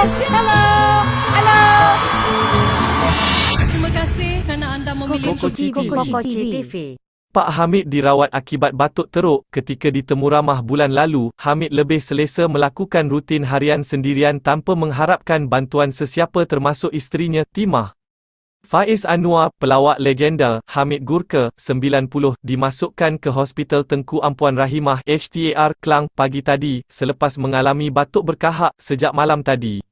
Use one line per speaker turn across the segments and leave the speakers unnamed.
Halo. Halo. Terima kasih kerana anda memilih
Kokoci TV.
Pak Hamid dirawat akibat batuk teruk. Ketika ditemu ramah bulan lalu, Hamid lebih selesa melakukan rutin harian sendirian tanpa mengharapkan bantuan sesiapa termasuk isterinya, Timah. Faiz Anwar, pelawak legenda, Hamid Gurka, 90, dimasukkan ke Hospital Tengku Ampuan Rahimah HTAR, Klang, pagi tadi, selepas mengalami batuk berkahak sejak malam tadi.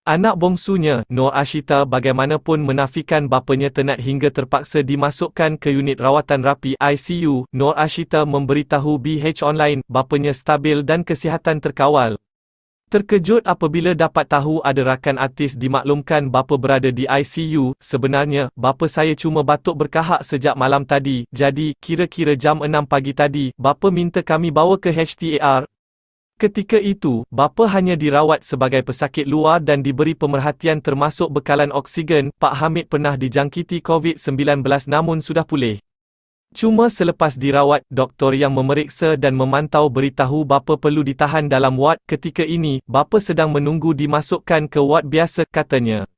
Anak bongsunya, Nur Ashita, bagaimanapun menafikan bapanya tenat hingga terpaksa dimasukkan ke unit rawatan rapi ICU. Nur Ashita memberitahu BH Online, bapanya stabil dan kesihatan terkawal. Terkejut apabila dapat tahu ada rakan artis dimaklumkan bapa berada di ICU. Sebenarnya, bapa saya cuma batuk berkahak sejak malam tadi, jadi, kira-kira jam 6 pagi tadi, bapa minta kami bawa ke HTAR. Ketika itu, bapa hanya dirawat sebagai pesakit luar dan diberi pemerhatian termasuk bekalan oksigen. Pak Hamid pernah dijangkiti COVID-19 namun sudah pulih. Cuma selepas dirawat, doktor yang memeriksa dan memantau beritahu bapa perlu ditahan dalam wad. Ketika ini, bapa sedang menunggu dimasukkan ke wad biasa, katanya.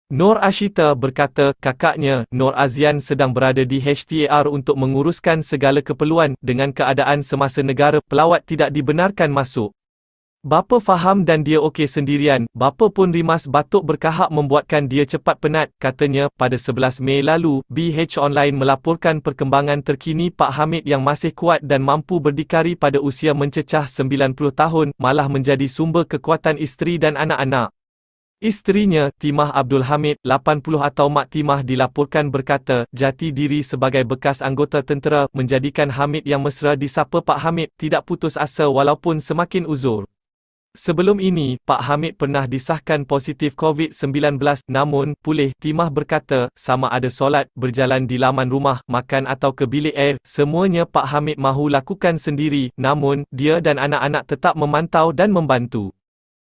Nur Ashita berkata, kakaknya, Nur Azian sedang berada di HTAR untuk menguruskan segala keperluan. Dengan keadaan semasa negara pelawat tidak dibenarkan masuk. Bapa faham dan dia okey sendirian. Bapa pun rimas batuk berkahak membuatkan dia cepat penat, katanya. Pada 11 Mei lalu, BH Online melaporkan perkembangan terkini Pak Hamid yang masih kuat dan mampu berdikari pada usia mencecah 90 tahun, malah menjadi sumber kekuatan isteri dan anak-anak. Isterinya, Timah Abdul Hamid, 80 atau Mak Timah dilaporkan berkata, jati diri sebagai bekas anggota tentera, menjadikan Hamid yang mesra disapa Pak Hamid, tidak putus asa walaupun semakin uzur. Sebelum ini, Pak Hamid pernah disahkan positif COVID-19, namun, pulih. Timah berkata, sama ada solat, berjalan di laman rumah, makan atau ke bilik air, semuanya Pak Hamid mahu lakukan sendiri, namun, dia dan anak-anak tetap memantau dan membantu.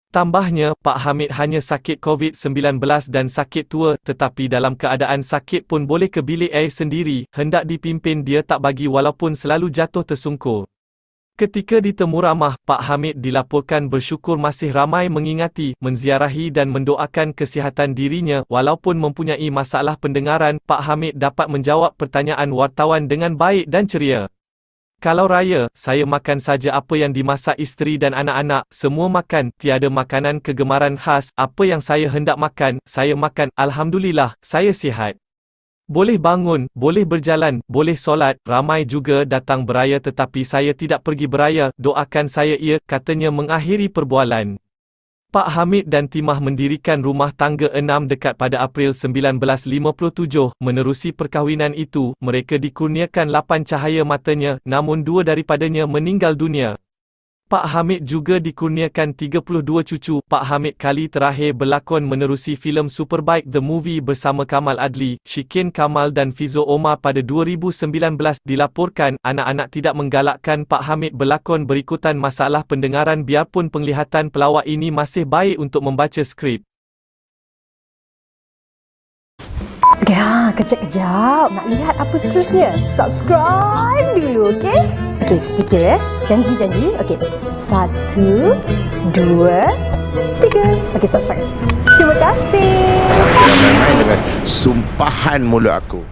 Tambahnya, Pak Hamid hanya sakit COVID-19 dan sakit tua, tetapi dalam keadaan sakit pun boleh ke bilik air sendiri, hendak dipimpin dia tak bagi walaupun selalu jatuh tersungkur. Ketika ditemu ramah, Pak Hamid dilaporkan bersyukur masih ramai mengingati, menziarahi dan mendoakan kesihatan dirinya. Walaupun mempunyai masalah pendengaran, Pak Hamid dapat menjawab pertanyaan wartawan dengan baik dan ceria. Kalau raya, saya makan saja apa yang dimasak isteri dan anak-anak, semua makan, tiada makanan kegemaran khas, apa yang saya hendak makan, saya makan, alhamdulillah, saya sihat. Boleh bangun, boleh berjalan, boleh solat, ramai juga datang beraya tetapi saya tidak pergi beraya, doakan saya ia, katanya mengakhiri perbualan. Pak Hamid dan Timah mendirikan rumah tangga 6 dekat pada April 1957. Menerusi perkahwinan itu, mereka dikurniakan 8 cahaya matanya, namun 2 daripadanya meninggal dunia. Pak Hamid juga dikurniakan 32 cucu. Pak Hamid kali terakhir berlakon menerusi filem Superbike The Movie bersama Kamal Adli, Shikin Kamal dan Fizo Omar pada 2019. Dilaporkan, anak-anak tidak menggalakkan Pak Hamid berlakon berikutan masalah pendengaran biarpun penglihatan pelawak ini masih baik untuk membaca skrip.
Ya, kejap-kejap. Nak lihat apa seterusnya? Subscribe dulu, okey? Okey, sedikit ya. Janji-janji. Okey. 1, 2, 3. Okey, subscribe. Terima kasih.
Jangan main-main dengan sumpahan mulut aku.